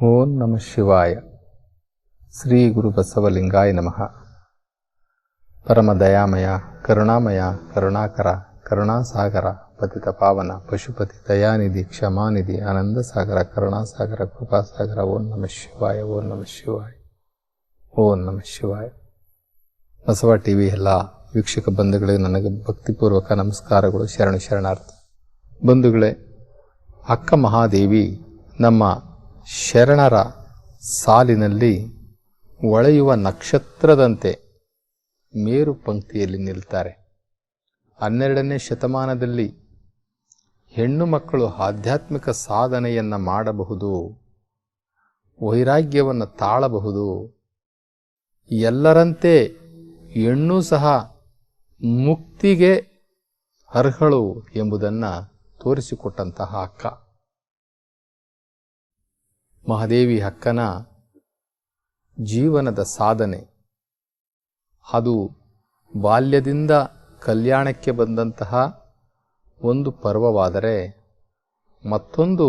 ಓಂ ನಮಃ ಶಿವಾಯ. ಶ್ರೀ ಗುರು ಬಸವಲಿಂಗಾಯ ನಮಃ. ಪರಮ ದಯಾಮಯ ಕರುಣಾಮಯ ಕರುಣಾಕರ ಕರುಣಾಸಾಗರ ಪತಿತ ಪಾವನ ಪಶುಪತಿ ದಯಾನಿಧಿ ಕ್ಷಮಾನಿಧಿ ಆನಂದ ಸಾಗರ ಕರುಣಾಸಾಗರ ಕೃಪಾಸಾಗರ. ಓಂ ನಮಃ ಶಿವಾಯ. ಓಂ ನಮಃ ಶಿವಾಯ. ಓಂ ನಮಃ ಶಿವಾಯ. ಬಸವ ಟಿವಿ ಎಲ್ಲ ವೀಕ್ಷಕ ಬಂಧುಗಳಿಗೆ ನನಗೆ ಭಕ್ತಿಪೂರ್ವಕ ನಮಸ್ಕಾರಗಳು, ಶರಣಾರ್ಥಿ. ಬಂಧುಗಳೇ, ಅಕ್ಕ ಮಹಾದೇವಿ ನಮ್ಮ ಶರಣರ ಸಾಲಿನಲ್ಲಿ ಹೊಳೆಯುವ ನಕ್ಷತ್ರದಂತೆ ಮೇರು ಪಂಕ್ತಿಯಲ್ಲಿ ನಿಲ್ತಾರೆ. 12ನೇ ಶತಮಾನದಲ್ಲಿ ಹೆಣ್ಣು ಮಕ್ಕಳು ಆಧ್ಯಾತ್ಮಿಕ ಸಾಧನೆಯನ್ನು ಮಾಡಬಹುದು, ವೈರಾಗ್ಯವನ್ನು ತಾಳಬಹುದು, ಎಲ್ಲರಂತೆ ಹೆಣ್ಣು ಸಹ ಮುಕ್ತಿಗೆ ಅರ್ಹಳು ಎಂಬುದನ್ನು ತೋರಿಸಿಕೊಟ್ಟಂತಹ ಅಕ್ಕ ಮಹಾದೇವಿ. ಅಕ್ಕನ ಜೀವನದ ಸಾಧನೆ ಅದು ಬಾಲ್ಯದಿಂದ ಕಲ್ಯಾಣಕ್ಕೆ ಬಂದಂತಹ ಒಂದು ಪರ್ವವಾದರೆ, ಮತ್ತೊಂದು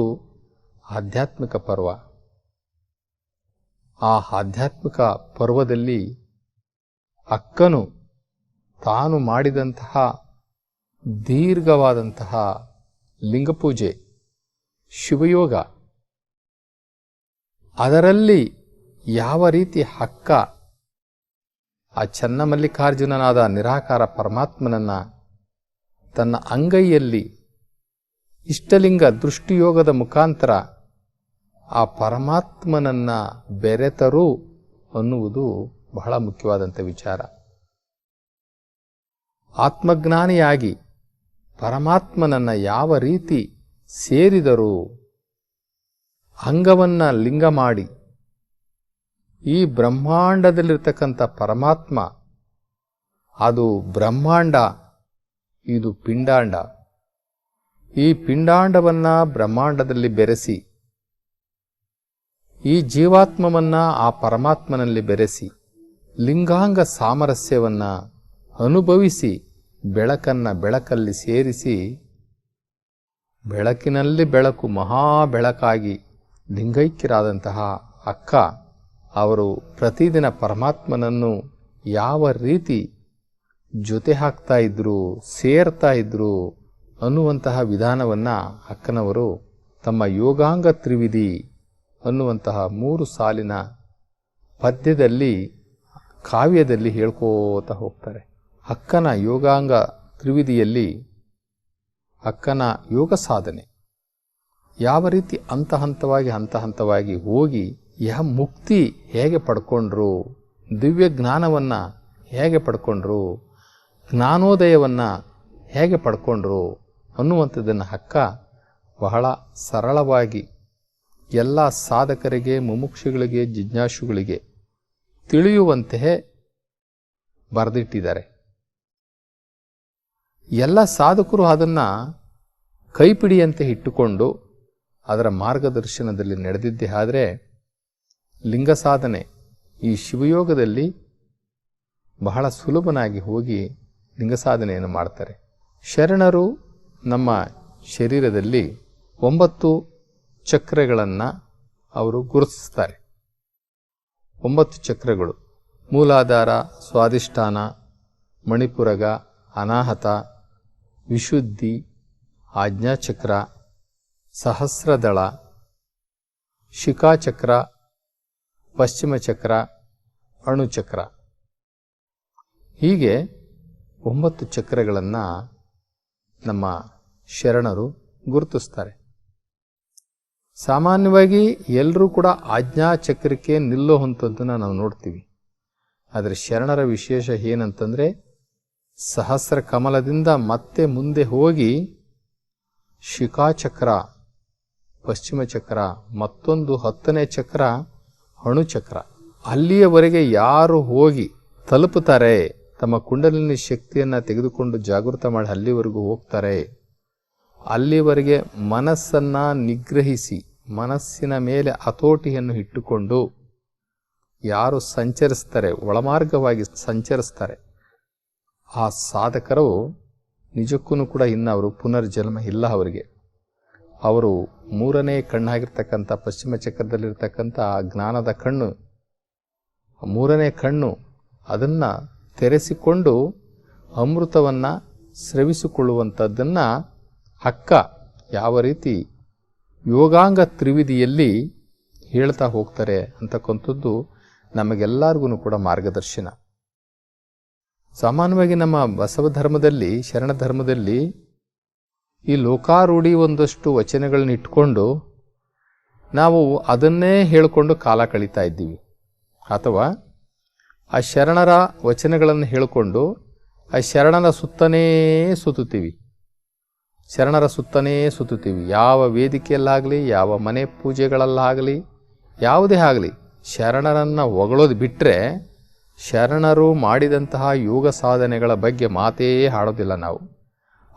ಆಧ್ಯಾತ್ಮಿಕ ಪರ್ವ. ಆ ಆಧ್ಯಾತ್ಮಿಕ ಪರ್ವದಲ್ಲಿ ಅಕ್ಕನು ತಾನು ಮಾಡಿದಂತಹ ದೀರ್ಘವಾದಂತಹ ಲಿಂಗಪೂಜೆ, ಶಿವಯೋಗ, ಅದರಲ್ಲಿ ಯಾವ ರೀತಿ ಅಕ್ಕ ಆ ಚನ್ನಮಲ್ಲಿಕಾರ್ಜುನನಾದ ನಿರಾಕಾರ ಪರಮಾತ್ಮನನ್ನ ತನ್ನ ಅಂಗೈಯಲ್ಲಿ ಇಷ್ಟಲಿಂಗ ದೃಷ್ಟಿಯೋಗದ ಮುಖಾಂತರ ಆ ಪರಮಾತ್ಮನನ್ನ ಬೆರೆತರು ಅನ್ನುವುದು ಬಹಳ ಮುಖ್ಯವಾದಂಥ ವಿಚಾರ. ಆತ್ಮಜ್ಞಾನಿಯಾಗಿ ಪರಮಾತ್ಮನನ್ನ ಯಾವ ರೀತಿ ಸೇರಿದರು, ಅಂಗವನ್ನ ಲಿಂಗ ಮಾಡಿ ಈ ಬ್ರಹ್ಮಾಂಡದಲ್ಲಿರ್ತಕ್ಕಂಥ ಪರಮಾತ್ಮ, ಅದು ಬ್ರಹ್ಮಾಂಡ, ಇದು ಪಿಂಡಾಂಡ. ಈ ಪಿಂಡಾಂಡವನ್ನ ಬ್ರಹ್ಮಾಂಡದಲ್ಲಿ ಬೆರೆಸಿ, ಈ ಜೀವಾತ್ಮವನ್ನ ಆ ಪರಮಾತ್ಮನಲ್ಲಿ ಬೆರೆಸಿ, ಲಿಂಗಾಂಗ ಸಾಮರಸ್ಯವನ್ನ ಅನುಭವಿಸಿ, ಬೆಳಕನ್ನ ಬೆಳಕಲ್ಲಿ ಸೇರಿಸಿ, ಬೆಳಕಿನಲ್ಲಿ ಬೆಳಕು ಮಹಾ ಬೆಳಕಾಗಿ ಲಿಂಗೈಕ್ಯರಾದಂತಹ ಅಕ್ಕ ಅವರು ಪ್ರತಿದಿನ ಪರಮಾತ್ಮನನ್ನು ಯಾವ ರೀತಿ ಜೊತೆ ಹಾಕ್ತಾ ಇದ್ರು, ಸೇರ್ತಾ ಇದ್ರು ಅನ್ನುವಂತಹ ವಿಧಾನವನ್ನು ಅಕ್ಕನವರು ತಮ್ಮ ಯೋಗಾಂಗ ತ್ರಿವಿಧಿ ಅನ್ನುವಂತಹ 3 ಸಾಲಿನ ಪದ್ಯದಲ್ಲಿ, ಕಾವ್ಯದಲ್ಲಿ ಹೇಳ್ಕೋತಾ ಹೋಗ್ತಾರೆ. ಅಕ್ಕನ ಯೋಗಾಂಗ ತ್ರಿವಿಧಿಯಲ್ಲಿ ಅಕ್ಕನ ಯೋಗ ಸಾಧನೆ ಯಾವ ರೀತಿ ಹಂತ ಹಂತವಾಗಿ ಹೋಗಿ ಮುಕ್ತಿ ಹೇಗೆ ಪಡ್ಕೊಂಡ್ರು, ದಿವ್ಯ ಜ್ಞಾನವನ್ನು ಹೇಗೆ ಪಡ್ಕೊಂಡ್ರು, ಜ್ಞಾನೋದಯವನ್ನು ಹೇಗೆ ಪಡ್ಕೊಂಡ್ರು ಅನ್ನುವಂಥದ್ದನ್ನು ಅಕ್ಕ ಬಹಳ ಸರಳವಾಗಿ ಎಲ್ಲ ಸಾಧಕರಿಗೆ, ಮುಮುಕ್ಷುಗಳಿಗೆ, ಜಿಜ್ಞಾಸುಗಳಿಗೆ ತಿಳಿಯುವಂತೆ ಬರೆದಿಟ್ಟಿದ್ದಾರೆ. ಎಲ್ಲ ಸಾಧಕರು ಅದನ್ನು ಕೈಪಿಡಿಯಂತೆ ಇಟ್ಟುಕೊಂಡು ಅದರ ಮಾರ್ಗದರ್ಶನದಲ್ಲಿ ನಡೆದಿದ್ದೇ ಆದರೆ ಲಿಂಗ ಸಾಧನೆ ಈ ಶಿವಯೋಗದಲ್ಲಿ ಬಹಳ ಸುಲಭನಾಗಿ ಹೋಗಿ ಲಿಂಗ ಸಾಧನೆಯನ್ನು ಮಾಡ್ತಾರೆ. ಶರಣರು ನಮ್ಮ ಶರೀರದಲ್ಲಿ 9 ಚಕ್ರಗಳನ್ನು ಅವರು ಗುರುತಿಸ್ತಾರೆ. 9 ಚಕ್ರಗಳು: ಮೂಲಾಧಾರ, ಸ್ವಾಧಿಷ್ಠಾನ, ಮಣಿಪುರಗ, ಅನಾಹತ, ವಿಶುದ್ಧಿ, ಆಜ್ಞಾಚಕ್ರ, ಸಹಸ್ರದಳ, ಶಿಖಾಚಕ್ರ, ಪಶ್ಚಿಮ ಚಕ್ರ, ಅಣುಚಕ್ರ. ಹೀಗೆ 9 ಚಕ್ರಗಳನ್ನು ನಮ್ಮ ಶರಣರು ಗುರುತಿಸ್ತಾರೆ. ಸಾಮಾನ್ಯವಾಗಿ ಎಲ್ಲರೂ ಕೂಡ ಆಜ್ಞಾಚಕ್ರಕ್ಕೆ ನಿಲ್ಲುವಂಥದ್ದನ್ನು ನಾವು ನೋಡ್ತೀವಿ. ಆದರೆ ಶರಣರ ವಿಶೇಷ ಏನಂತಂದರೆ, ಸಹಸ್ರ ಕಮಲದಿಂದ ಮತ್ತೆ ಮುಂದೆ ಹೋಗಿ ಶಿಖಾಚಕ್ರ, ಪಶ್ಚಿಮ ಚಕ್ರ, ಮತ್ತೊಂದು 10ನೇ ಚಕ್ರ ಅಣುಚಕ್ರ. ಅಲ್ಲಿಯವರೆಗೆ ಯಾರು ಹೋಗಿ ತಲುಪುತ್ತಾರೆ, ತಮ್ಮ ಕುಂಡಲಿನಿ ಶಕ್ತಿಯನ್ನು ತೆಗೆದುಕೊಂಡು ಜಾಗೃತ ಮಾಡಿ ಅಲ್ಲಿವರೆಗೂ ಹೋಗ್ತಾರೆ, ಅಲ್ಲಿವರೆಗೆ ಮನಸ್ಸನ್ನು ನಿಗ್ರಹಿಸಿ, ಮನಸ್ಸಿನ ಮೇಲೆ ಹತೋಟಿಯನ್ನು ಇಟ್ಟುಕೊಂಡು ಯಾರು ಸಂಚರಿಸ್ತಾರೆ, ಒಳಮಾರ್ಗವಾಗಿ ಸಂಚರಿಸ್ತಾರೆ, ಆ ಸಾಧಕರು ನಿಜಕ್ಕೂ ಕೂಡ ಇನ್ನು ಅವರು ಪುನರ್ಜನ್ಮ ಇಲ್ಲ ಅವರಿಗೆ. ಅವರು ಮೂರನೇ ಕಣ್ಣಾಗಿರ್ತಕ್ಕಂಥ ಪಶ್ಚಿಮ ಚಕ್ರದಲ್ಲಿರ್ತಕ್ಕಂಥ ಜ್ಞಾನದ ಕಣ್ಣು, ಮೂರನೇ ಕಣ್ಣು ಅದನ್ನು ತೆರೆಸಿಕೊಂಡು ಅಮೃತವನ್ನು ಸ್ರವಿಸಿಕೊಳ್ಳುವಂಥದ್ದನ್ನು ಅಕ್ಕ ಯಾವ ರೀತಿ ಯೋಗಾಂಗ ತ್ರಿವಿಧಿಯಲ್ಲಿ ಹೇಳ್ತಾ ಹೋಗ್ತಾರೆ ಅಂತಕ್ಕಂಥದ್ದು ನಮಗೆಲ್ಲರಿಗೂ ಕೂಡ ಮಾರ್ಗದರ್ಶನ. ಸಾಮಾನ್ಯವಾಗಿ ನಮ್ಮ ಬಸವ ಧರ್ಮದಲ್ಲಿ, ಶರಣ ಧರ್ಮದಲ್ಲಿ ಈ ಲೋಕಾರೂಢಿ ಒಂದಷ್ಟು ವಚನಗಳನ್ನ ಇಟ್ಕೊಂಡು ನಾವು ಅದನ್ನೇ ಹೇಳಿಕೊಂಡು ಕಾಲ ಕಳೀತಾ ಇದ್ದೀವಿ. ಅಥವಾ ಆ ಶರಣರ ವಚನಗಳನ್ನು ಹೇಳಿಕೊಂಡು ಆ ಶರಣರ ಸುತ್ತನೇ ಸುತ್ತುತ್ತೀವಿ. ಯಾವ ವೇದಿಕೆಯಲ್ಲಾಗಲಿ, ಯಾವ ಮನೆ ಪೂಜೆಗಳಲ್ಲಾಗಲಿ, ಯಾವುದೇ ಆಗಲಿ ಶರಣರನ್ನು ಹೊಗಳೋದು ಬಿಟ್ಟರೆ ಶರಣರು ಮಾಡಿದಂತಹ ಯೋಗ ಸಾಧನೆಗಳ ಬಗ್ಗೆ ಮಾತೇ ಆಡೋದಿಲ್ಲ ನಾವು.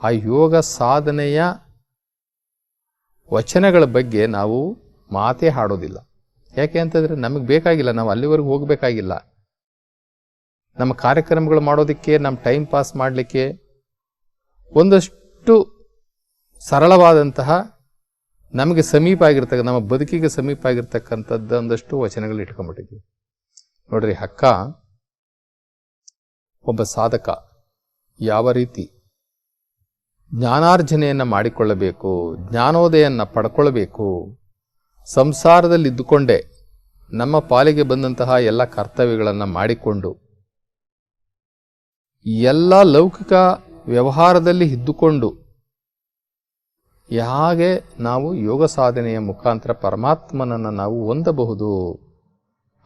ಆ ಯೋಗ ಸಾಧನೆಯ ವಚನಗಳ ಬಗ್ಗೆ ನಾವು ಮಾತೇ ಆಡೋದಿಲ್ಲ. ಯಾಕೆ ಅಂತಂದರೆ ನಮಗೆ ಬೇಕಾಗಿಲ್ಲ, ನಾವು ಅಲ್ಲಿವರೆಗೂ ಹೋಗಬೇಕಾಗಿಲ್ಲ. ನಮ್ಮ ಕಾರ್ಯಕ್ರಮಗಳು ಮಾಡೋದಕ್ಕೆ, ನಮ್ಮ ಟೈಮ್ ಪಾಸ್ ಮಾಡಲಿಕ್ಕೆ ಒಂದಷ್ಟು ಸರಳವಾದಂತಹ ನಮಗೆ ಸಮೀಪ ಆಗಿರ್ತಕ್ಕ, ನಮ್ಮ ಬದುಕಿಗೆ ಸಮೀಪ ಆಗಿರ್ತಕ್ಕಂಥದ್ದು ಒಂದಷ್ಟು ವಚನಗಳು ಇಟ್ಕೊಂಡ್ಬಿಟ್ಟಿದ್ವಿ. ನೋಡ್ರಿ, ಅಕ್ಕ ಒಬ್ಬ ಸಾಧಕ ಯಾವ ರೀತಿ ಜ್ಞಾನಾರ್ಜನೆಯನ್ನು ಮಾಡಿಕೊಳ್ಳಬೇಕು, ಜ್ಞಾನೋದಯನ್ನು ಪಡ್ಕೊಳ್ಬೇಕು, ಸಂಸಾರದಲ್ಲಿ ಇದ್ದುಕೊಂಡೇ ನಮ್ಮ ಪಾಲಿಗೆ ಬಂದಂತಹ ಎಲ್ಲ ಕರ್ತವ್ಯಗಳನ್ನು ಮಾಡಿಕೊಂಡು ಎಲ್ಲ ಲೌಕಿಕ ವ್ಯವಹಾರದಲ್ಲಿ ಇದ್ದುಕೊಂಡು ಹೇಗೆ ನಾವು ಯೋಗ ಸಾಧನೆಯ ಮುಖಾಂತರ ಪರಮಾತ್ಮನನ್ನು ನಾವು ಹೊಂದಬಹುದು,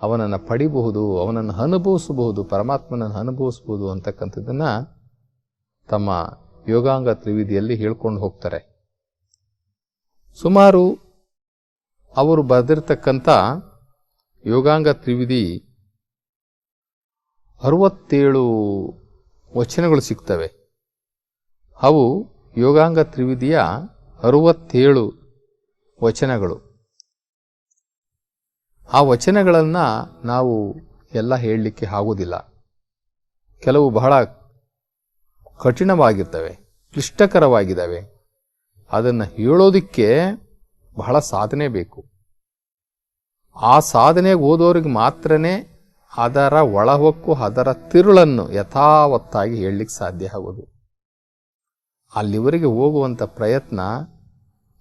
ಅವನನ್ನು ಪಡಿಬಹುದು, ಅವನನ್ನು ಅನುಭವಿಸಬಹುದು, ಪರಮಾತ್ಮನನ್ನು ಅನುಭವಿಸಬಹುದು ಅಂತಕ್ಕಂಥದ್ದನ್ನು ತಮ್ಮ ಯೋಗಾಂಗ ತ್ರಿವಿಧಿಯಲ್ಲಿ ಹೇಳ್ಕೊಂಡು ಹೋಗ್ತಾರೆ. ಸುಮಾರು ಅವರು ಬರೆದಿರ್ತಕ್ಕಂಥ ಯೋಗಾಂಗ ತ್ರಿವಿಧಿ 67 ವಚನಗಳು ಸಿಗ್ತವೆ. ಅವು ಯೋಗಾಂಗ ತ್ರಿವಿಧಿಯ 67 ವಚನಗಳು. ಆ ವಚನಗಳನ್ನು ನಾವು ಎಲ್ಲ ಹೇಳಲಿಕ್ಕೆ ಆಗೋದಿಲ್ಲ. ಕೆಲವು ಬಹಳ ಕಠಿಣವಾಗಿರ್ತವೆ, ಕ್ಲಿಷ್ಟಕರವಾಗಿದ್ದಾವೆ. ಅದನ್ನು ಹೇಳೋದಕ್ಕೆ ಬಹಳ ಸಾಧನೆ ಬೇಕು. ಆ ಸಾಧನೆಗೆ ಓದೋರಿಗೆ ಮಾತ್ರನೇ ಅದರ ಒಳಹೊಕ್ಕು, ಅದರ ತಿರುಳನ್ನು ಯಥಾವತ್ತಾಗಿ ಹೇಳಲಿಕ್ಕೆ ಸಾಧ್ಯ ಆಗೋದು. ಅಲ್ಲಿವರೆಗೆ ಹೋಗುವಂಥ ಪ್ರಯತ್ನ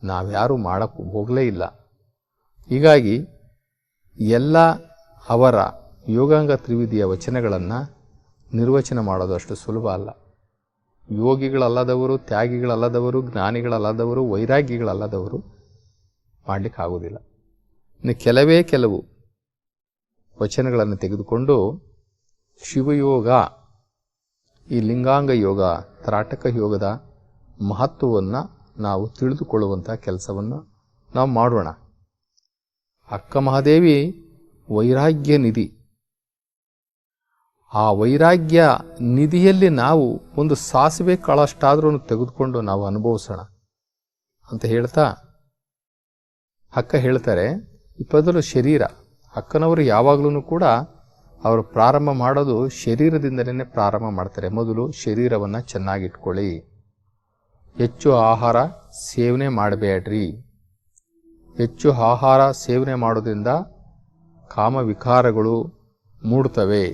ನಾವ್ಯಾರೂ ಮಾಡೋಕ್ಕೆ ಹೋಗಲೇ ಇಲ್ಲ. ಹೀಗಾಗಿ ಎಲ್ಲ ಅವರ ಯೋಗಾಂಗ ತ್ರಿವಿಧಿಯ ವಚನಗಳನ್ನು ನಿರ್ವಚನ ಮಾಡೋದು ಅಷ್ಟು ಸುಲಭ ಅಲ್ಲ. ಯೋಗಿಗಳಲ್ಲದವರು, ತ್ಯಾಗಿಗಳಲ್ಲದವರು, ಜ್ಞಾನಿಗಳಲ್ಲದವರು, ವೈರಾಗ್ಯಗಳಲ್ಲದವರು ಮಾಡಲಿಕ್ಕಾಗೋದಿಲ್ಲ. ಇನ್ನು ಕೆಲವು ವಚನಗಳನ್ನು ತೆಗೆದುಕೊಂಡು ಶಿವಯೋಗ, ಈ ಲಿಂಗಾಂಗ ಯೋಗ, ತ್ರಾಟಕ ಯೋಗದ ಮಹತ್ವವನ್ನು ನಾವು ತಿಳಿದುಕೊಳ್ಳುವಂಥ ಕೆಲಸವನ್ನು ನಾವು ಮಾಡೋಣ. ಅಕ್ಕ ಮಹಾದೇವಿ ವೈರಾಗ್ಯ ನಿಧಿ. ಆ ವೈರಾಗ್ಯ ನಿಧಿಯಲ್ಲಿ ನಾವು ಒಂದು ಸಾಸಿವೆ ಕಾಳಷ್ಟಾದ್ರೂ ತೆಗೆದುಕೊಂಡು ನಾವು ಅನುಭವಿಸೋಣ ಅಂತ ಹೇಳ್ತಾ ಅಕ್ಕ ಹೇಳ್ತಾರೆ, ಇಪ್ಪದಲು ಶರೀರ. ಅಕ್ಕನವರು ಯಾವಾಗಲೂ ಕೂಡ ಅವರು ಪ್ರಾರಂಭ ಮಾಡೋದು ಶರೀರದಿಂದಲೇ ಪ್ರಾರಂಭ ಮಾಡ್ತಾರೆ. ಮೊದಲು ಶರೀರವನ್ನು ಚೆನ್ನಾಗಿಟ್ಕೊಳ್ಳಿ, ಹೆಚ್ಚು ಆಹಾರ ಸೇವನೆ ಮಾಡಬೇಡ್ರಿ. ಹೆಚ್ಚು ಆಹಾರ ಸೇವನೆ ಮಾಡೋದ್ರಿಂದ ಕಾಮವಿಕಾರಗಳು ಮೂಡ್ತವೆ.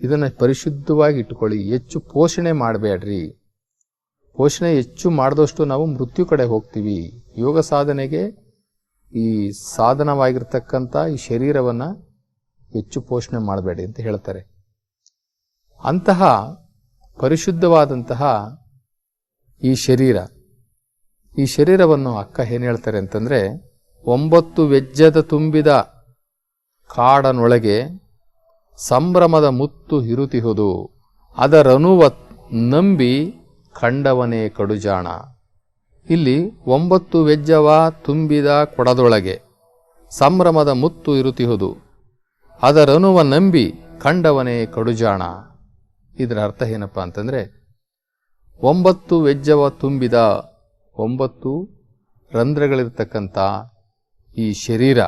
ಇದನ್ನು ಪರಿಶುದ್ಧವಾಗಿ ಇಟ್ಕೊಳ್ಳಿ. ಹೆಚ್ಚು ಪೋಷಣೆ ಮಾಡಬೇಡ್ರಿ. ಪೋಷಣೆ ಹೆಚ್ಚು ಮಾಡಿದಷ್ಟು ನಾವು ಮೃತ್ಯು ಕಡೆ ಹೋಗ್ತೀವಿ. ಯೋಗ ಸಾಧನೆಗೆ ಈ ಸಾಧನವಾಗಿರ್ತಕ್ಕಂಥ ಈ ಶರೀರವನ್ನು ಹೆಚ್ಚು ಪೋಷಣೆ ಮಾಡಬೇಡಿ ಅಂತ ಹೇಳ್ತಾರೆ. ಅಂತಹ ಪರಿಶುದ್ಧವಾದಂತಹ ಈ ಶರೀರವನ್ನು ಅಕ್ಕ ಏನು ಹೇಳ್ತಾರೆ ಅಂತಂದರೆ, 9 ವ್ಯಜ್ಜದ ತುಂಬಿದ ಕಾಡನೊಳಗೆ ಸಂಭ್ರಮದ ಮುತ್ತು ಹಿರುತಿಹುದು, ಅದರನುವ ನಂಬಿ ಕಂಡವನೇ ಕಡುಜಾಣ. ಇಲ್ಲಿ 9 ವ್ಯಜ್ಜವ ತುಂಬಿದ ಕೊಡದೊಳಗೆ ಸಂಭ್ರಮದ ಮುತ್ತು ಇರುತಿಹುದು, ಅದರನುವ ನಂಬಿ ಕಂಡವನೇ ಕಡುಜಾಣ. ಇದರ ಅರ್ಥ ಏನಪ್ಪ ಅಂತಂದರೆ, 9 ವ್ಯಜ್ಜವ ತುಂಬಿದ 9 ರಂಧ್ರಗಳಿರ್ತಕ್ಕಂಥ ಈ ಶರೀರ,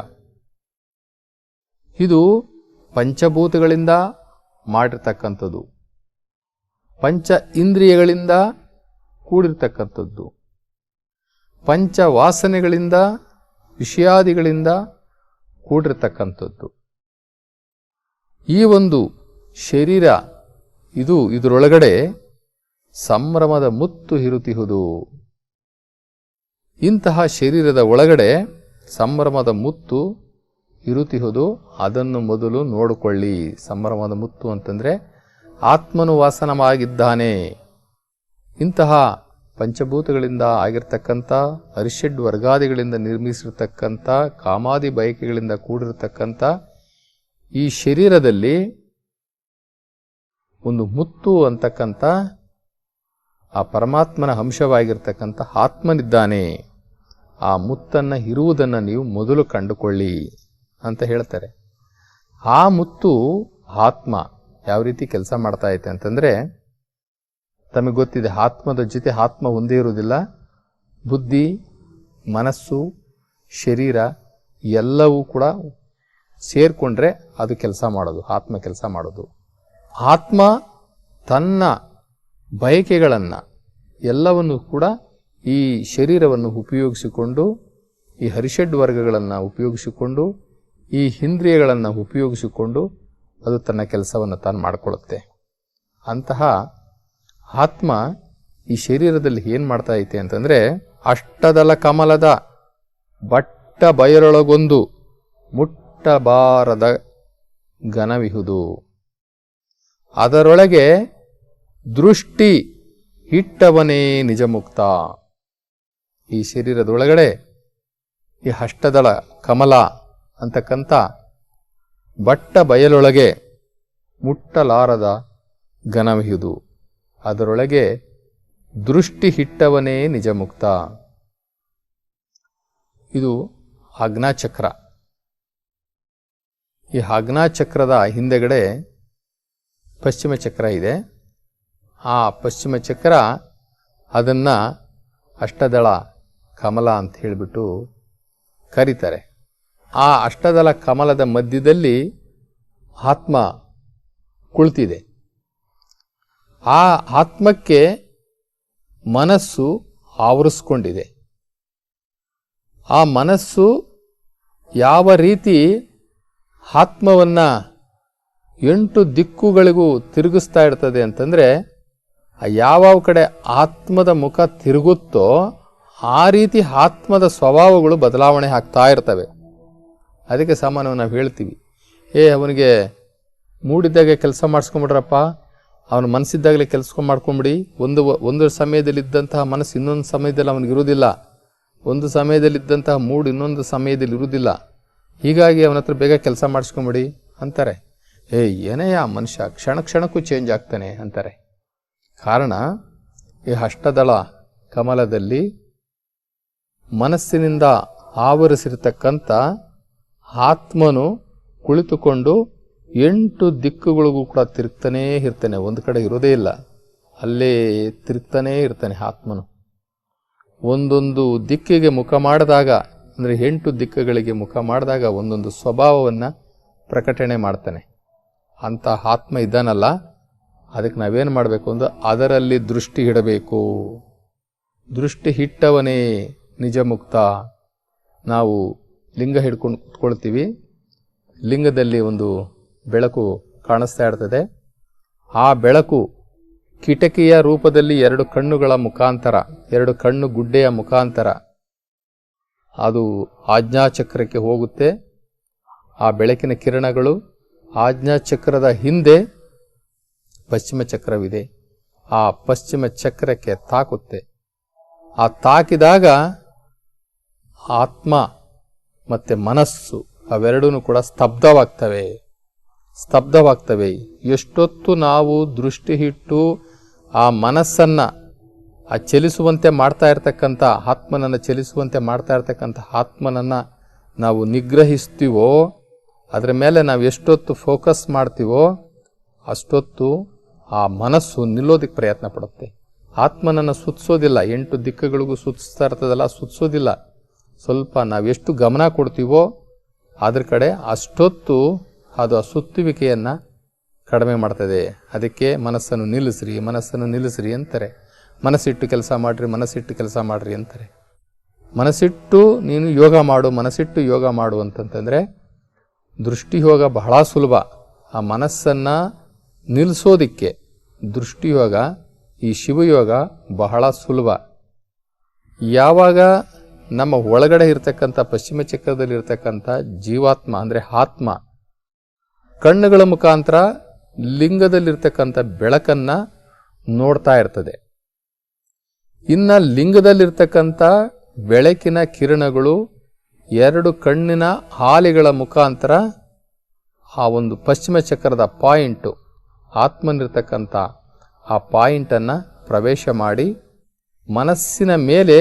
ಇದು ಪಂಚಭೂತಗಳಿಂದ ಮಾಡಿರ್ತಕ್ಕಂಥದ್ದು, ಪಂಚ ಇಂದ್ರಿಯಗಳಿಂದ ಕೂಡಿರ್ತಕ್ಕಂಥದ್ದು. ಪಂಚವಾಸನೆಗಳಿಂದ ವಿಷಯಾದಿಗಳಿಂದ ಕೂಡಿರ್ತಕ್ಕಂಥದ್ದು. ಈ ಒಂದು ಶರೀರ ಇದರೊಳಗಡೆ ಸಂಭ್ರಮದ ಮುತ್ತು ಇರುತ್ತಿಹುದು. ಇಂತಹ ಶರೀರದ ಒಳಗಡೆ ಸಂಭ್ರಮದ ಮುತ್ತು ಇರುತ್ತಿಹುದು. ಅದನ್ನು ಮೊದಲು ನೋಡಿಕೊಳ್ಳಿ. ಸಂಭ್ರಮದ ಮುತ್ತು ಅಂತಂದರೆ ಆತ್ಮನು ವಾಸನವಾಗಿದ್ದಾನೆ. ಇಂತಹ ಪಂಚಭೂತಗಳಿಂದ ಆಗಿರ್ತಕ್ಕಂಥ ಅರಿಷಡ್ ವರ್ಗಾದಿಗಳಿಂದ ನಿರ್ಮಿಸಿರ್ತಕ್ಕಂಥ ಕಾಮಾದಿ ಬಯಕೆಗಳಿಂದ ಕೂಡಿರ್ತಕ್ಕಂಥ ಈ ಶರೀರದಲ್ಲಿ ಒಂದು ಮುತ್ತು ಅಂತಕ್ಕಂಥ ಆ ಪರಮಾತ್ಮನ ಅಂಶವಾಗಿರ್ತಕ್ಕಂಥ ಆತ್ಮನಿದ್ದಾನೆ. ಆ ಮುತ್ತನ್ನು ಇರುವುದನ್ನು ನೀವು ಮೊದಲು ಕಂಡುಕೊಳ್ಳಿ ಅಂತ ಹೇಳ್ತಾರೆ. ಆ ಮುತ್ತು ಆತ್ಮ ಯಾವ ರೀತಿ ಕೆಲಸ ಮಾಡ್ತಾ ಐತೆ ಅಂತಂದರೆ, ತಮಗೆ ಗೊತ್ತಿದೆ, ಆತ್ಮದ ಜೊತೆ ಆತ್ಮ ಒಂದೇ ಇರುವುದಿಲ್ಲ. ಬುದ್ಧಿ, ಮನಸ್ಸು, ಶರೀರ ಎಲ್ಲವೂ ಕೂಡ ಸೇರಿಕೊಂಡ್ರೆ ಅದು ಕೆಲಸ ಮಾಡೋದು, ಆತ್ಮ ಕೆಲಸ ಮಾಡೋದು. ಆತ್ಮ ತನ್ನ ಬಯಕೆಗಳನ್ನು ಎಲ್ಲವನ್ನು ಕೂಡ ಈ ಶರೀರವನ್ನು ಉಪಯೋಗಿಸಿಕೊಂಡು, ಈ ಹರಿಷಡ್ ವರ್ಗಗಳನ್ನು ಉಪಯೋಗಿಸಿಕೊಂಡು, ಈ ಇಂದ್ರಿಯಗಳನ್ನು ಉಪಯೋಗಿಸಿಕೊಂಡು ಅದು ತನ್ನ ಕೆಲಸವನ್ನು ತಾನು ಮಾಡಿಕೊಳ್ಳುತ್ತೆ. ಅಂತಹ ಆತ್ಮ ಈ ಶರೀರದಲ್ಲಿ ಏನು ಮಾಡ್ತಾ ಐತೆ ಅಂತಂದರೆ, ಅಷ್ಟದಲ ಕಮಲದ ಬಟ್ಟ ಬಯರೊಳಗೊಂದು ಮುಟ್ಟಬಾರದ ಘನವಿಹುದು. ಅದರೊಳಗೆ ದೃಷ್ಟಿ ಇಟ್ಟವನೇ ನಿಜಮುಕ್ತ. ಈ ಶರೀರದೊಳಗಡೆ ಈ ಅಷ್ಟದಳ ಕಮಲ ಅಂತಕ್ಕಂಥ ಬಟ್ಟ ಬಯಲೊಳಗೆ ಮುಟ್ಟಲಾರದ ಘನವಿಹುದು. ಅದರೊಳಗೆ ದೃಷ್ಟಿ ಇಟ್ಟವನೇ ನಿಜಮುಕ್ತ. ಇದು ಆಜ್ಞಾಚಕ್ರ. ಈ ಆಜ್ಞಾಚಕ್ರದ ಹಿಂದೆಗಡೆ ಪಶ್ಚಿಮ ಚಕ್ರ ಇದೆ. ಆ ಪಶ್ಚಿಮ ಚಕ್ರ ಅದನ್ನು ಅಷ್ಟದಳ ಕಮಲ ಅಂತ ಹೇಳಿಬಿಟ್ಟು ಕರೀತಾರೆ. ಆ ಅಷ್ಟದಳ ಕಮಲದ ಮಧ್ಯದಲ್ಲಿ ಆತ್ಮ ಕುಳಿತಿದೆ. ಆ ಆತ್ಮಕ್ಕೆ ಮನಸ್ಸು ಆವರಿಸ್ಕೊಂಡಿದೆ. ಆ ಮನಸ್ಸು ಯಾವ ರೀತಿ ಆತ್ಮವನ್ನು 8 ದಿಕ್ಕುಗಳಿಗೂ ತಿರುಗಿಸ್ತಾ ಇರ್ತದೆ ಅಂತಂದರೆ, ಯಾವ್ಯಾವ ಕಡೆ ಆತ್ಮದ ಮುಖ ತಿರುಗುತ್ತೋ ಆ ರೀತಿ ಆತ್ಮದ ಸ್ವಭಾವಗಳು ಬದಲಾವಣೆ ಆಗ್ತಾ ಇರ್ತವೆ. ಅದಕ್ಕೆ ಸಾಮಾನ್ಯವಾಗಿ ನಾವು ಹೇಳ್ತೀವಿ, ಅವನಿಗೆ ಮೂಡಿದ್ದಾಗೆ ಕೆಲಸ ಮಾಡಿಸ್ಕೊಂಬಿಡ್ರಪ್ಪ, ಅವನ ಮನಸ್ಸಿದ್ದಾಗಲೇ ಕೆಲಸ ಮಾಡ್ಕೊಂಬಿಡಿ. ಒಂದು ಸಮಯದಲ್ಲಿದ್ದಂತಹ ಮನಸ್ಸು ಇನ್ನೊಂದು ಸಮಯದಲ್ಲಿ ಅವನಿಗಿರುವುದಿಲ್ಲ. ಒಂದು ಸಮಯದಲ್ಲಿದ್ದಂತಹ ಮೂಡ್ ಇನ್ನೊಂದು ಸಮಯದಲ್ಲಿ ಇರುವುದಿಲ್ಲ. ಹೀಗಾಗಿ ಅವನ ಹತ್ರ ಬೇಗ ಕೆಲಸ ಮಾಡಿಸ್ಕೊಂಬಿಡಿ ಅಂತಾರೆ. ಏನೆಯ ಮನುಷ್ಯ ಕ್ಷಣ ಕ್ಷಣಕ್ಕೂ ಚೇಂಜ್ ಆಗ್ತಾನೆ ಅಂತಾರೆ. ಕಾರಣ, ಈ ಅಷ್ಟದಳ ಕಮಲದಲ್ಲಿ ಮನಸ್ಸಿನಿಂದ ಆವರಿಸಿರ್ತಕ್ಕಂಥ ಆತ್ಮನು ಕುಳಿತುಕೊಂಡು 8 ದಿಕ್ಕುಗಳಿಗೂ ಕೂಡ ತಿರುಗ್ತಾನೇ ಇರ್ತಾನೆ. ಒಂದು ಕಡೆ ಇರೋದೇ ಇಲ್ಲ, ಅಲ್ಲೇ ತಿರುಗ್ತಾನೇ ಇರ್ತಾನೆ ಆತ್ಮನು. ಒಂದೊಂದು ದಿಕ್ಕಿಗೆ ಮುಖ ಮಾಡಿದಾಗ, ಅಂದರೆ 8 ದಿಕ್ಕುಗಳಿಗೆ ಮುಖ ಮಾಡಿದಾಗ ಒಂದೊಂದು ಸ್ವಭಾವವನ್ನು ಪ್ರಕಟಣೆ ಮಾಡ್ತಾನೆ. ಅಂಥ ಆತ್ಮ ಇದ್ದಾನಲ್ಲ, ಅದಕ್ಕೆ ನಾವೇನು ಮಾಡಬೇಕು ಅಂದ್ರೆ ಅದರಲ್ಲಿ ದೃಷ್ಟಿ ಇಡಬೇಕು. ದೃಷ್ಟಿ ಇಟ್ಟವನೇ ನಿಜ ಮುಕ್ತ. ನಾವು ಲಿಂಗ ಹಿಡ್ಕೊಂಡು ಕೂತ್ಕೊಳ್ತೀವಿ. ಲಿಂಗದಲ್ಲಿ ಒಂದು ಬೆಳಕು ಕಾಣಿಸ್ತಾ ಇರ್ತದೆ. ಆ ಬೆಳಕು ಕಿಟಕಿಯ ರೂಪದಲ್ಲಿ 2 ಕಣ್ಣುಗಳ ಮುಖಾಂತರ, 2 ಕಣ್ಣು ಗುಡ್ಡೆಯ ಮುಖಾಂತರ ಅದು ಆಜ್ಞಾಚಕ್ರಕ್ಕೆ ಹೋಗುತ್ತೆ. ಆ ಬೆಳಕಿನ ಕಿರಣಗಳು ಆಜ್ಞಾಚಕ್ರದ ಹಿಂದೆ ಪಶ್ಚಿಮ ಚಕ್ರವಿದೆ. ಆ ಪಶ್ಚಿಮ ಚಕ್ರಕ್ಕೆ ತಾಕುತ್ತೆ. ಆ ತಾಕಿದಾಗ ಆತ್ಮ ಮತ್ತು ಮನಸ್ಸು ಅವೆರಡೂ ಕೂಡ ಸ್ತಬ್ಧವಾಗ್ತವೆ. ಎಷ್ಟೊತ್ತು ನಾವು ದೃಷ್ಟಿ ಇಟ್ಟು ಆ ಮನಸ್ಸನ್ನು ಆ ಚಲಿಸುವಂತೆ ಮಾಡ್ತಾ ಇರ್ತಕ್ಕಂಥ ಆತ್ಮನನ್ನು ಚಲಿಸುವಂತೆ ಮಾಡ್ತಾ ಇರ್ತಕ್ಕಂಥ ಆತ್ಮನನ್ನು ನಾವು ನಿಗ್ರಹಿಸ್ತೀವೋ, ಅದರ ಮೇಲೆ ನಾವು ಎಷ್ಟೊತ್ತು ಫೋಕಸ್ ಮಾಡ್ತೀವೋ ಅಷ್ಟೊತ್ತು ಆ ಮನಸ್ಸು ನಿಲ್ಲೋದಕ್ಕೆ ಪ್ರಯತ್ನ ಪಡುತ್ತೆ. ಆತ್ಮನನ್ನು ಸುತ್ತಿಸೋದಿಲ್ಲ. 8 ದಿಕ್ಕುಗಳಿಗೂ ಸುತ್ತಿಸ್ತಾ ಇರ್ತದಲ್ಲ, ಸುತ್ತಿಸೋದಿಲ್ಲ. ಸ್ವಲ್ಪ ನಾವೆಷ್ಟು ಗಮನ ಕೊಡ್ತೀವೋ ಅದ್ರ ಕಡೆ ಅಷ್ಟೊತ್ತು ಅದು ಆ ಸುತ್ತುವಿಕೆಯನ್ನು ಕಡಿಮೆ ಮಾಡ್ತದೆ. ಅದಕ್ಕೆ ಮನಸ್ಸನ್ನು ನಿಲ್ಲಿಸ್ರಿ ಅಂತಾರೆ. ಮನಸ್ಸಿಟ್ಟು ಕೆಲಸ ಮಾಡಿರಿ ಅಂತಾರೆ. ಮನಸ್ಸಿಟ್ಟು ನೀನು ಯೋಗ ಮಾಡು, ಮನಸ್ಸಿಟ್ಟು ಯೋಗ ಮಾಡು ಅಂತಂತಂದರೆ ದೃಷ್ಟಿಯೋಗ ಬಹಳ ಸುಲಭ. ಆ ಮನಸ್ಸನ್ನು ನಿಲ್ಲಿಸೋದಿಕ್ಕೆ ದೃಷ್ಟಿಯೋಗ, ಈ ಶಿವಯೋಗ ಬಹಳ ಸುಲಭ. ಯಾವಾಗ ನಮ್ಮ ಒಳಗಡೆ ಇರ್ತಕ್ಕಂಥ ಪಶ್ಚಿಮ ಚಕ್ರದಲ್ಲಿರ್ತಕ್ಕಂಥ ಜೀವಾತ್ಮ ಅಂದರೆ ಆತ್ಮ ಕಣ್ಣುಗಳ ಮುಖಾಂತರ ಲಿಂಗದಲ್ಲಿರ್ತಕ್ಕಂಥ ಬೆಳಕನ್ನು ನೋಡ್ತಾ ಇರ್ತದೆ. ಇನ್ನು ಲಿಂಗದಲ್ಲಿರ್ತಕ್ಕಂಥ ಬೆಳಕಿನ ಕಿರಣಗಳು ಎರಡು ಕಣ್ಣಿನ ಹಾಲಿಗಳ ಮುಖಾಂತರ ಆ ಒಂದು ಪಶ್ಚಿಮ ಚಕ್ರದ ಪಾಯಿಂಟು ಆತ್ಮನಿರ್ತಕ್ಕಂಥ ಆ ಪಾಯಿಂಟನ್ನು ಪ್ರವೇಶ ಮಾಡಿ ಮನಸ್ಸಿನ ಮೇಲೆ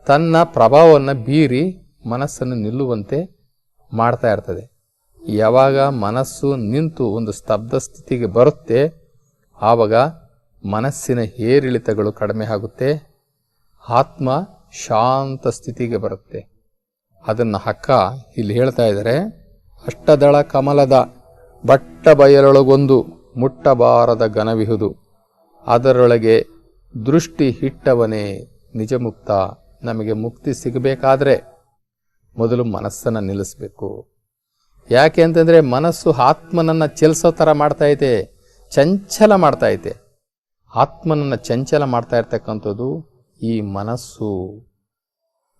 ತನ್ನ ಪ್ರಭಾವವನ್ನು ಬೀರಿ ಮನಸ್ಸನ್ನು ನಿಲ್ಲುವಂತೆ ಮಾಡ್ತಾ ಇರ್ತದೆ. ಯಾವಾಗ ಮನಸ್ಸು ನಿಂತು ಒಂದು ಸ್ತಬ್ಧ ಸ್ಥಿತಿಗೆ ಬರುತ್ತೆ, ಆವಾಗ ಮನಸ್ಸಿನ ಏರಿಳಿತಗಳು ಕಡಿಮೆ ಆಗುತ್ತೆ, ಆತ್ಮ ಶಾಂತ ಸ್ಥಿತಿಗೆ ಬರುತ್ತೆ. ಅದನ್ನು ಅಕ್ಕ ಇಲ್ಲಿ ಹೇಳ್ತಾ ಇದ್ದಾರೆ, ಅಷ್ಟದಳ ಕಮಲದ ಬಟ್ಟ ಬಯಲೊಳಗೊಂದು ಮುಟ್ಟಬಾರದ ಘನವಿಹುದು, ಅದರೊಳಗೆ ದೃಷ್ಟಿ ಇಟ್ಟವನೇ ನಿಜಮುಕ್ತ. ನಮಗೆ ಮುಕ್ತಿ ಸಿಗಬೇಕಾದ್ರೆ ಮೊದಲು ಮನಸ್ಸನ್ನು ನಿಲ್ಲಿಸಬೇಕು. ಯಾಕೆ ಅಂತಂದರೆ ಮನಸ್ಸು ಆತ್ಮನನ್ನು ಚಲಿಸೋ ಥರ ಮಾಡ್ತಾ ಐತೆ, ಚಂಚಲ ಮಾಡ್ತಾ ಐತೆ. ಆತ್ಮನನ್ನು ಚಂಚಲ ಮಾಡ್ತಾ ಇರ್ತಕ್ಕಂಥದ್ದು ಈ ಮನಸ್ಸು.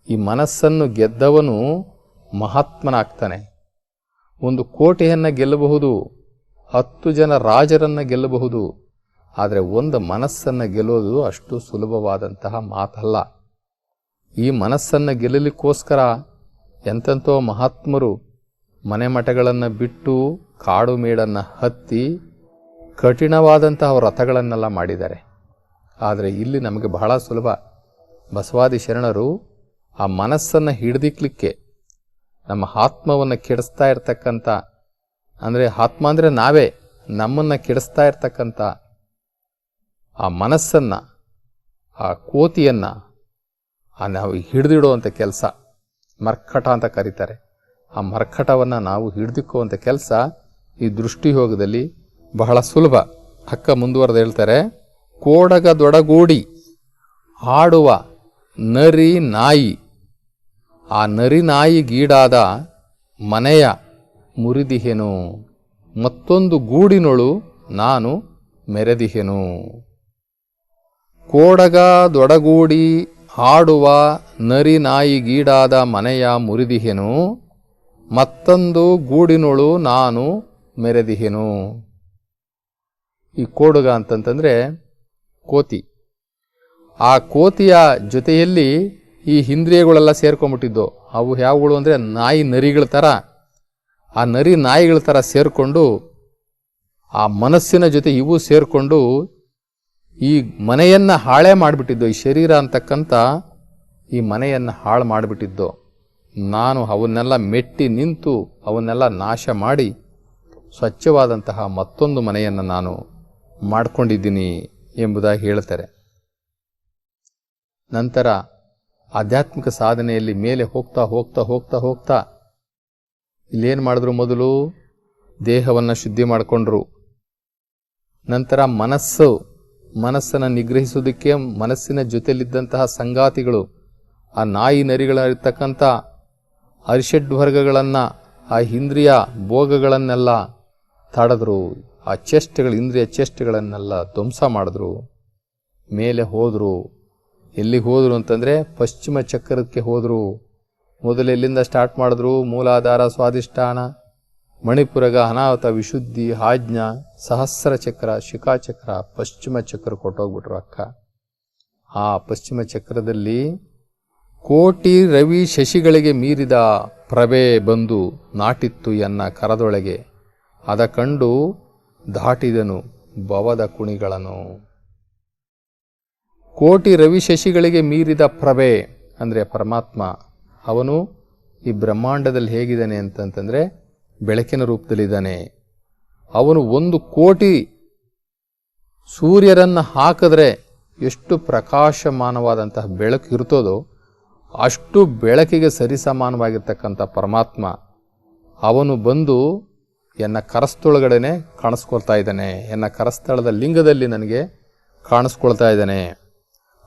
ಈ ಮನಸ್ಸನ್ನು ಗೆದ್ದವನು ಮಹಾತ್ಮನಾಗ್ತಾನೆ. ಒಂದು ಕೋಟೆಯನ್ನು ಗೆಲ್ಲಬಹುದು, 10 ಜನ ರಾಜರನ್ನು ಗೆಲ್ಲಬಹುದು. ಆದರೆ ಒಂದು ಮನಸ್ಸನ್ನು ಗೆಲ್ಲೋದು ಅಷ್ಟು ಸುಲಭವಾದಂತಹ ಮಾತಲ್ಲ. ಈ ಮನಸ್ಸನ್ನು ಗೆಲ್ಲಲಿಕ್ಕೋಸ್ಕರ ಎಂತೆಂಥೋ ಮಹಾತ್ಮರು ಮನೆ ಮಠಗಳನ್ನು ಬಿಟ್ಟು ಕಾಡು ಮೇಡನ್ನು ಹತ್ತಿ ಕಠಿಣವಾದಂತಹ ವ್ರತಗಳನ್ನೆಲ್ಲ ಮಾಡಿದ್ದಾರೆ. ಆದರೆ ಇಲ್ಲಿ ನಮಗೆ ಬಹಳ ಸುಲಭ. ಬಸವಾದಿ ಶರಣರು ಆ ಮನಸ್ಸನ್ನು ಹಿಡಿದಿಕ್ಲಿಕ್ಕೆ ನಮ್ಮ ಆತ್ಮವನ್ನು ಕೆಡಿಸ್ತಾ ಇರ್ತಕ್ಕಂಥ, ಅಂದರೆ ಆತ್ಮ ಅಂದರೆ ನಾವೇ, ನಮ್ಮನ್ನು ಕೆಡಿಸ್ತಾ ಇರ್ತಕ್ಕಂಥ ಆ ಮನಸ್ಸನ್ನು, ಆ ಕೋತಿಯನ್ನು ನಾವು ಹಿಡಿದಿಡುವಂಥ ಕೆಲಸ ಮರ್ಕಟ ಅಂತ ಕರೀತಾರೆ. ಆ ಮರ್ಕಟವನ್ನು ನಾವು ಹಿಡಿದಿಕ್ಕುವಂಥ ಕೆಲಸ ಈ ದೃಷ್ಟಿಯೋಗದಲ್ಲಿ ಬಹಳ ಸುಲಭ. ಅಕ್ಕ ಮುಂದುವರೆದು ಹೇಳ್ತಾರೆ, ಕೋಡಗದೊಡಗೂಡಿ ಆಡುವ ನರಿ ನಾಯಿ, ಆ ನರಿ ನಾಯಿಗೀಡಾದ ಮನೆಯ ಮುರಿದಿಹೆನು, ಮತ್ತೊಂದು ಗೂಡಿನೊಳು ನಾನು ಮೆರೆದಿಹೆನು. ಕೋಡಗದೊಡಗೂಡಿ ಆಡುವ ನರಿ ನಾಯಿಗೀಡಾದ ಮನೆಯ ಮುರಿದಿಹೆನು, ಮತ್ತೊಂದು ಗೂಡಿನೊಳು ನಾನು ಮೆರೆದಿಹೆನು. ಈ ಕೋಡುಗ ಅಂತಂತಂದರೆ ಕೋತಿ. ಆ ಕೋತಿಯ ಜೊತೆಯಲ್ಲಿ ಈ ಇಂದ್ರಿಯಗಳೆಲ್ಲ ಸೇರ್ಕೊಂಡ್ಬಿಟ್ಟಿದ್ದು. ಅವು ಯಾವುಗಳು ಅಂದರೆ ನಾಯಿ ನರಿಗಳ ಥರ, ಆ ನರಿ ನಾಯಿಗಳ ಥರ ಸೇರಿಕೊಂಡು ಆ ಮನಸ್ಸಿನ ಜೊತೆ ಇವು ಸೇರಿಕೊಂಡು ಈ ಮನೆಯನ್ನು ಹಾಳೇ ಮಾಡಿಬಿಟ್ಟಿದ್ದು. ಈ ಶರೀರ ಅಂತಕ್ಕಂಥ ಈ ಮನೆಯನ್ನು ಹಾಳು ಮಾಡಿಬಿಟ್ಟಿದ್ದು. ನಾನು ಅವನ್ನೆಲ್ಲ ಮೆಟ್ಟಿ ನಿಂತು ಅವನ್ನೆಲ್ಲ ನಾಶ ಮಾಡಿ ಸ್ವಚ್ಛವಾದಂತಹ ಮತ್ತೊಂದು ಮನೆಯನ್ನು ನಾನು ಮಾಡಿಕೊಂಡಿದ್ದೀನಿ ಎಂಬುದಾಗಿ ಹೇಳ್ತಾರೆ. ನಂತರ ಆಧ್ಯಾತ್ಮಿಕ ಸಾಧನೆಯಲ್ಲಿ ಮೇಲೆ ಹೋಗ್ತಾ ಹೋಗ್ತಾ ಹೋಗ್ತಾ ಹೋಗ್ತಾ ಇಲ್ಲೇನು ಮಾಡಿದ್ರು, ಮೊದಲು ದೇಹವನ್ನು ಶುದ್ಧಿ ಮಾಡಿಕೊಂಡ್ರು. ನಂತರ ಮನಸ್ಸನ್ನು ನಿಗ್ರಹಿಸೋದಕ್ಕೆ ಮನಸ್ಸಿನ ಜೊತೆಯಲ್ಲಿದ್ದಂತಹ ಸಂಗಾತಿಗಳು, ಆ ನಾಯಿ ನರಿಗಳಿರ್ತಕ್ಕಂಥ ಅರಿಷಡ್ವರ್ಗಗಳನ್ನು, ಆ ಇಂದ್ರಿಯ ಭೋಗಗಳನ್ನೆಲ್ಲ ತಡೆದ್ರು. ಆ ಚೇಷ್ಟೆಗಳು, ಇಂದ್ರಿಯ ಚೇಷ್ಟೆಗಳನ್ನೆಲ್ಲ ಧ್ವಂಸ ಮಾಡಿದ್ರು. ಮೇಲೆ ಹೋದರು. ಎಲ್ಲಿಗೆ ಹೋದರು ಅಂತಂದರೆ ಪಶ್ಚಿಮ ಚಕ್ರಕ್ಕೆ ಹೋದರು. ಮೊದಲು ಎಲ್ಲಿಂದ ಸ್ಟಾರ್ಟ್ ಮಾಡಿದ್ರು? ಮೂಲಾಧಾರ, ಸ್ವಾಧಿಷ್ಠಾನ, ಮಣಿಪುರಗ, ಅನಾಹುತ, ವಿಶುದ್ಧಿ, ಆಜ್ಞಾ, ಸಹಸ್ರ ಚಕ್ರ, ಶಿಖಾಚಕ್ರ, ಪಶ್ಚಿಮ ಚಕ್ರ ಕೊಟ್ಟೋಗ್ಬಿಟ್ರು ಅಕ್ಕ. ಆ ಪಶ್ಚಿಮ ಚಕ್ರದಲ್ಲಿ ಕೋಟಿ ರವಿ ಶಶಿಗಳಿಗೆ ಮೀರಿದ ಪ್ರಭೆ ಬಂದು ನಾಟಿತ್ತು ಎನ್ನ ಕರದೊಳಗೆ, ಅದ ಕಂಡು ದಾಟಿದನು ಭವದ ಕುಣಿಗಳನ್ನು. ಕೋಟಿ ರವಿ ಶಶಿಗಳಿಗೆ ಮೀರಿದ ಪ್ರಭೆ ಅಂದರೆ ಪರಮಾತ್ಮ. ಅವನು ಈ ಬ್ರಹ್ಮಾಂಡದಲ್ಲಿ ಹೇಗಿದ್ದಾನೆ ಅಂತಂತಂದರೆ ಬೆಳಕಿನ ರೂಪದಲ್ಲಿದ್ದಾನೆ. ಅವನು 1 ಕೋಟಿ ಸೂರ್ಯರನ್ನು ಹಾಕಿದ್ರೆ ಎಷ್ಟು ಪ್ರಕಾಶಮಾನವಾದಂತಹ ಬೆಳಕು ಇರ್ತದೋ ಅಷ್ಟು ಬೆಳಕಿಗೆ ಸರಿಸಮಾನವಾಗಿರ್ತಕ್ಕಂಥ ಪರಮಾತ್ಮ ಅವನು ಬಂದು ಎನ್ನ ಕರಸ್ಥಳಗಡೆನೆ ಕಾಣಿಸ್ಕೊಳ್ತಾ ಇದ್ದಾನೆ. ಎನ್ನ ಕರಸ್ಥಳದ ಲಿಂಗದಲ್ಲಿ ನನಗೆ ಕಾಣಿಸ್ಕೊಳ್ತಾ ಇದ್ದಾನೆ.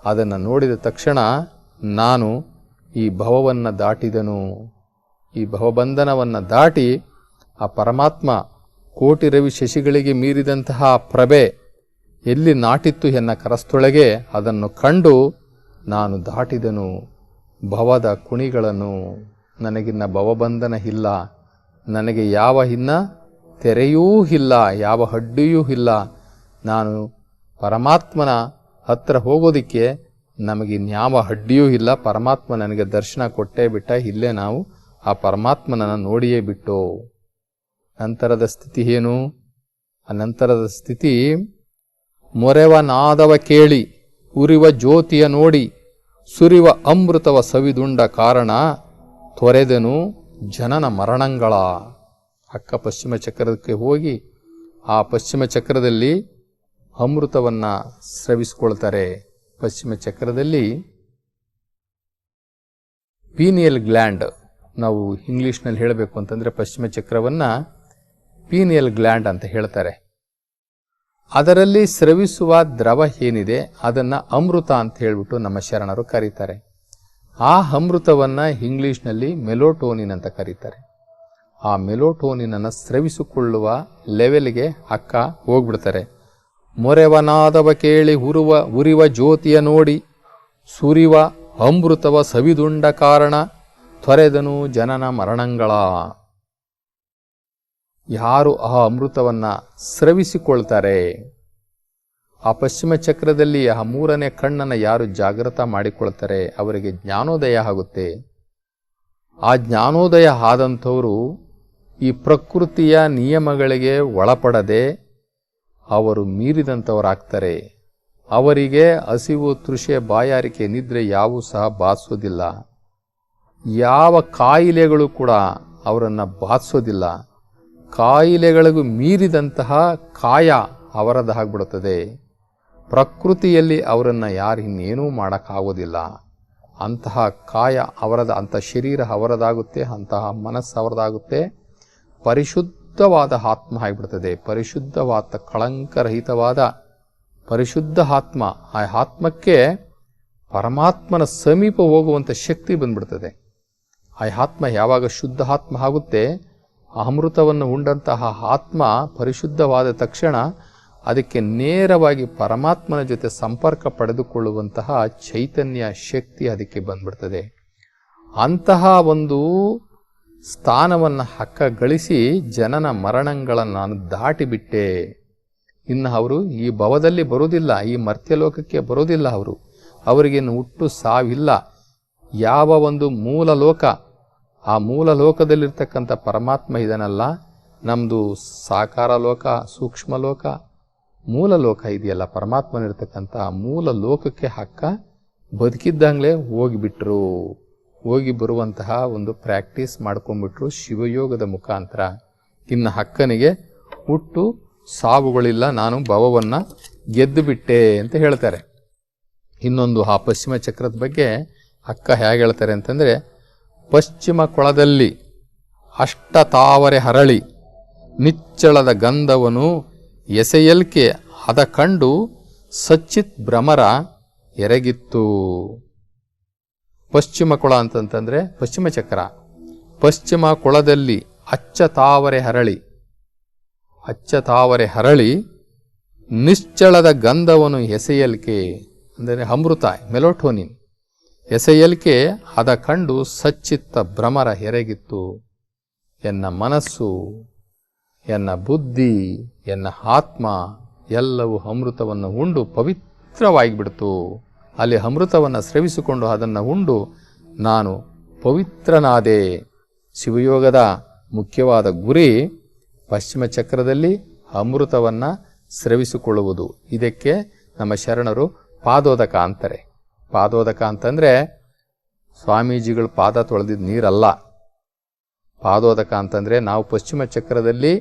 ಅದನ್ನು ನೋಡಿದ ತಕ್ಷಣ ನಾನು ಈ ಭವವನ್ನು ದಾಟಿದನು. ಈ ಭವಬಂಧನವನ್ನು ದಾಟಿ ಆ ಪರಮಾತ್ಮ ಕೋಟಿ ರವಿ ಶಶಿಗಳಿಗೆ ಮೀರಿದಂತಹ ಪ್ರಭೆ ಎಲ್ಲಿ ನಾಟಿತ್ತು ಎನ್ನ ಕರಸ್ಥೊಳಗೆ ಅದನ್ನು ಕಂಡು ನಾನು ದಾಟಿದನು ಭವದ ಕುಣಿಗಳನ್ನು. ನನಗಿನ್ನ ಭವಬಂಧನ ಇಲ್ಲ, ನನಗೆ ಯಾವ ಇನ್ನ ತೆರೆಯೂ ಇಲ್ಲ, ಯಾವ ಅಡ್ಡಿಯೂ ಇಲ್ಲ. ನಾನು ಪರಮಾತ್ಮನ ಹತ್ರ ಹೋಗೋದಕ್ಕೆ ನಮಗಿನ್ಯಾವ ಅಡ್ಡಿಯೂ ಇಲ್ಲ. ಪರಮಾತ್ಮ ನನಗೆ ದರ್ಶನ ಕೊಟ್ಟೇ ಬಿಟ್ಟ. ಇಲ್ಲೇ ನಾವು ಆ ಪರಮಾತ್ಮನನ್ನು ನೋಡಿಯೇ ಬಿಟ್ಟು. ನಂತರದ ಸ್ಥಿತಿ ಏನು? ಆ ನಂತರದ ಸ್ಥಿತಿ ಮೊರೆವ ನಾದವ ಕೇಳಿ ಉರಿವ ಜ್ಯೋತಿಯ ನೋಡಿ ಸುರಿವ ಅಮೃತವ ಸವಿದುಂಡ ಕಾರಣ ತೊರೆದನು ಜನನ ಮರಣಗಳ. ಅಕ್ಕ ಪಶ್ಚಿಮ ಚಕ್ರಕ್ಕೆ ಹೋಗಿ ಆ ಪಶ್ಚಿಮ ಚಕ್ರದಲ್ಲಿ ಅಮೃತವನ್ನು ಸ್ರವಿಸ್ಕೊಳ್ತಾರೆ. ಪಶ್ಚಿಮ ಚಕ್ರದಲ್ಲಿ ಪೀನಿಯಲ್ ಗ್ಲ್ಯಾಂಡ್, ನಾವು ಇಂಗ್ಲೀಷ್ನಲ್ಲಿ ಹೇಳಬೇಕು ಅಂತಂದರೆ ಪಶ್ಚಿಮ ಚಕ್ರವನ್ನು ಪೀನಿಯಲ್ ಗ್ಲ್ಯಾಂಡ್ ಅಂತ ಹೇಳ್ತಾರೆ. ಅದರಲ್ಲಿ ಸ್ರವಿಸುವ ದ್ರವ ಏನಿದೆ ಅದನ್ನು ಅಮೃತ ಅಂತ ಹೇಳಿಬಿಟ್ಟು ನಮ್ಮ ಶರಣರು ಕರೀತಾರೆ. ಆ ಅಮೃತವನ್ನು ಇಂಗ್ಲೀಷ್ನಲ್ಲಿ ಮೆಲೋಟೋನಿನ್ ಅಂತ ಕರೀತಾರೆ. ಆ ಮೆಲೋಟೋನಿನನ್ನು ಸ್ರವಿಸಿಕೊಳ್ಳುವ ಲೆವೆಲ್ಗೆ ಅಕ್ಕ ಹೋಗ್ಬಿಡ್ತಾರೆ. ಮೊರೆವನಾದವ ಕೇಳಿ ಉರಿವ ಜ್ಯೋತಿಯ ನೋಡಿ ಸುರಿವ ಅಮೃತವ ಸವಿದುಂಡ ಕಾರಣ ತೊರೆದನು ಜನನ ಮರಣಗಳ. ಯಾರು ಆ ಅಮೃತವನ್ನು ಸ್ರವಿಸಿಕೊಳ್ತಾರೆ, ಆ ಪಶ್ಚಿಮ ಚಕ್ರದಲ್ಲಿ ಆ ಮೂರನೇ ಕಣ್ಣನ್ನು ಯಾರು ಜಾಗೃತ ಮಾಡಿಕೊಳ್ತಾರೆ ಅವರಿಗೆ ಜ್ಞಾನೋದಯ ಆಗುತ್ತೆ. ಆ ಜ್ಞಾನೋದಯ ಆದಂಥವರು ಈ ಪ್ರಕೃತಿಯ ನಿಯಮಗಳಿಗೆ ಒಳಪಡದೆ ಅವರು ಮೀರಿದಂಥವರಾಗ್ತಾರೆ. ಅವರಿಗೆ ಹಸಿವು, ತೃಷೆ, ಬಾಯಾರಿಕೆ, ನಿದ್ರೆ ಯಾವೂ ಸಹ ಬಾಧಿಸೋದಿಲ್ಲ. ಯಾವ ಕಾಯಿಲೆಗಳು ಕೂಡ ಅವರನ್ನು ಬಾಧಿಸೋದಿಲ್ಲ. ಕಾಯಿಲೆಗಳಿಗೂ ಮೀರಿದಂತಹ ಕಾಯ ಅವರದ್ದಾಗ್ಬಿಡುತ್ತದೆ. ಪ್ರಕೃತಿಯಲ್ಲಿ ಅವರನ್ನು ಯಾರು ಇನ್ನೇನೂ ಮಾಡೋಕ್ಕಾಗೋದಿಲ್ಲ. ಅಂತಹ ಕಾಯ ಅವರದ, ಅಂಥ ಶರೀರ ಅವರದಾಗುತ್ತೆ, ಅಂತಹ ಮನಸ್ಸು ಅವರದಾಗುತ್ತೆ. ಪರಿಶುದ್ಧವಾದ ಆತ್ಮ ಆಗಿಬಿಡ್ತದೆ. ಪರಿಶುದ್ಧವಾದ ಕಳಂಕರಹಿತವಾದ ಪರಿಶುದ್ಧ ಆತ್ಮ. ಆ ಆತ್ಮಕ್ಕೆ ಪರಮಾತ್ಮನ ಸಮೀಪ ಹೋಗುವಂಥ ಶಕ್ತಿ ಬಂದ್ಬಿಡ್ತದೆ. ಆ ಆತ್ಮ ಯಾವಾಗ ಶುದ್ಧ ಆತ್ಮ ಆಗುತ್ತೆ, ಅಮೃತವನ್ನು ಉಂಡಂತಹ ಆತ್ಮ ಪರಿಶುದ್ಧವಾದ ತಕ್ಷಣ ಅದಕ್ಕೆ ನೇರವಾಗಿ ಪರಮಾತ್ಮನ ಜೊತೆ ಸಂಪರ್ಕ ಪಡೆದುಕೊಳ್ಳುವಂತಹ ಚೈತನ್ಯ ಶಕ್ತಿ ಅದಕ್ಕೆ ಬಂದ್ಬಿಡ್ತದೆ. ಅಂತಹ ಒಂದು ಸ್ಥಾನವನ್ನು ಹಕ್ಕ ಗಳಿಸಿ ಜನನ ಮರಣಗಳನ್ನು ನಾನು ದಾಟಿಬಿಟ್ಟೆ. ಇನ್ನು ಅವರು ಈ ಭವದಲ್ಲಿ ಬರೋದಿಲ್ಲ, ಈ ಮರ್ತ್ಯಲೋಕಕ್ಕೆ ಬರೋದಿಲ್ಲ. ಅವರಿಗೇನು ಹುಟ್ಟು ಸಾವಿಲ್ಲ. ಯಾವ ಒಂದು ಮೂಲ ಲೋಕ, ಆ ಮೂಲ ಲೋಕದಲ್ಲಿರ್ತಕ್ಕಂಥ ಪರಮಾತ್ಮ ಇದನ್ನಲ್ಲ, ನಮ್ಮದು ಸಾಕಾರ ಲೋಕ, ಸೂಕ್ಷ್ಮ ಲೋಕ, ಮೂಲ ಲೋಕ ಇದೆಯಲ್ಲ, ಪರಮಾತ್ಮನಿರ್ತಕ್ಕಂಥ ಮೂಲ ಲೋಕಕ್ಕೆ ಹಕ್ಕ ಬದುಕಿದ್ದಂಗಲೇ ಹೋಗಿಬಿಟ್ರು. ಹೋಗಿ ಬರುವಂತಹ ಒಂದು ಪ್ರಾಕ್ಟೀಸ್ ಮಾಡ್ಕೊಂಡ್ಬಿಟ್ರು ಶಿವಯೋಗದ ಮುಖಾಂತರ. ಇನ್ನು ಹಕ್ಕನಿಗೆ ಹುಟ್ಟು ಸಾವುಗಳಿಲ್ಲ, ನಾನು ಭವವನ್ನು ಗೆದ್ದು ಬಿಟ್ಟೆ ಅಂತ ಹೇಳ್ತಾರೆ. ಇನ್ನೊಂದು ಆ ಪಶ್ಚಿಮ ಚಕ್ರದ ಬಗ್ಗೆ ಅಕ್ಕ ಹೇಗೆ ಹೇಳ್ತಾರೆ ಅಂತಂದರೆ, ಪಶ್ಚಿಮ ಕೊಳದಲ್ಲಿ ಅಷ್ಟ ತಾವರೆ ಹರಳಿ ನಿಚ್ಚಳದ ಗಂಧವನು ಎಸೆಯಲ್ಕೆ ಅದ ಕಂಡು ಸಚ್ಚಿತ್ ಭ್ರಮರ ಎರಗಿತ್ತು. ಪಶ್ಚಿಮ ಕೊಳ ಅಂತಂತಂದರೆ ಪಶ್ಚಿಮ ಚಕ್ರ. ಪಶ್ಚಿಮ ಕೊಳದಲ್ಲಿ ಅಚ್ಚ ತಾವರೆ ಹರಳಿ ನಿಶ್ಚಳದ ಗಂಧವನು ಎಸೆಯಲ್ಕೆ ಅಂದರೆ ಅಮೃತ, ಮೆಲೋಟೋನಿನ್ ಎಸೆಯಲ್ಕೆ ಅದ ಕಂಡು ಸಚ್ಚಿತ್ತ ಭ್ರಮರ ಎರಗಿತ್ತು. ಎನ್ನ ಮನಸ್ಸು, ಎನ್ನ ಬುದ್ಧಿ, ಎನ್ನ ಆತ್ಮ ಎಲ್ಲವೂ ಅಮೃತವನ್ನು ಉಂಡು ಪವಿತ್ರವಾಗಿಬಿಡ್ತು. ಅಲ್ಲಿ ಅಮೃತವನ್ನು ಸ್ರವಿಸಿಕೊಂಡು ಅದನ್ನು ಉಂಡು ನಾನು ಪವಿತ್ರನಾದೆ. ಶಿವಯೋಗದ ಮುಖ್ಯವಾದ ಗುರಿ ಪಶ್ಚಿಮ ಚಕ್ರದಲ್ಲಿ ಅಮೃತವನ್ನು ಸ್ರವಿಸಿಕೊಳ್ಳುವುದು. ಇದಕ್ಕೆ ನಮ್ಮ ಶರಣರು ಪಾದೋದಕ ಅಂತಾರೆ. ಪಾದೋದಕ ಅಂತಂದರೆ ಸ್ವಾಮೀಜಿಗಳು ಪಾದ ತೊಳೆದಿದ್ದ ನೀರಲ್ಲ. ಪಾದೋದಕ ಅಂತಂದರೆ ನಾವು ಪಶ್ಚಿಮ ಚಕ್ರದಲ್ಲಿ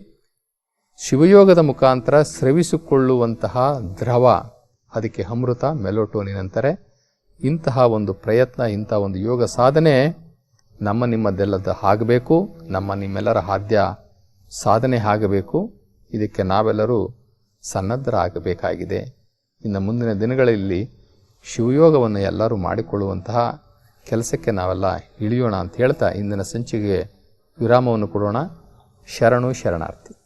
ಶಿವಯೋಗದ ಮುಖಾಂತರ ಸ್ರವಿಸಿಕೊಳ್ಳುವಂತಹ ದ್ರವ, ಅದಕ್ಕೆ ಅಮೃತ, ಮೆಲೋಟೋನಿನ್ ಅಂತಾರೆ. ಇಂತಹ ಒಂದು ಪ್ರಯತ್ನ, ಇಂತಹ ಒಂದು ಯೋಗ ಸಾಧನೆ ನಿಮ್ಮದೆಲ್ಲದ ಆಗಬೇಕು. ನಿಮ್ಮೆಲ್ಲರ ಆದ್ಯ ಸಾಧನೆ ಆಗಬೇಕು. ಇದಕ್ಕೆ ನಾವೆಲ್ಲರೂ ಸನ್ನದ್ಧರಾಗಬೇಕಾಗಿದೆ. ಇನ್ನು ಮುಂದಿನ ದಿನಗಳಲ್ಲಿ ಶಿವಯೋಗವನ್ನು ಎಲ್ಲರೂ ಮಾಡಿಕೊಳ್ಳುವಂತಹ ಕೆಲಸಕ್ಕೆ ನಾವೆಲ್ಲ ಇಳಿಯೋಣ ಅಂತ ಹೇಳ್ತಾ ಇಂದಿನ ಸಂಚಿಕೆಗೆ ವಿರಾಮವನ್ನು ಕೊಡೋಣ. ಶರಣು ಶರಣಾರ್ಥಿ.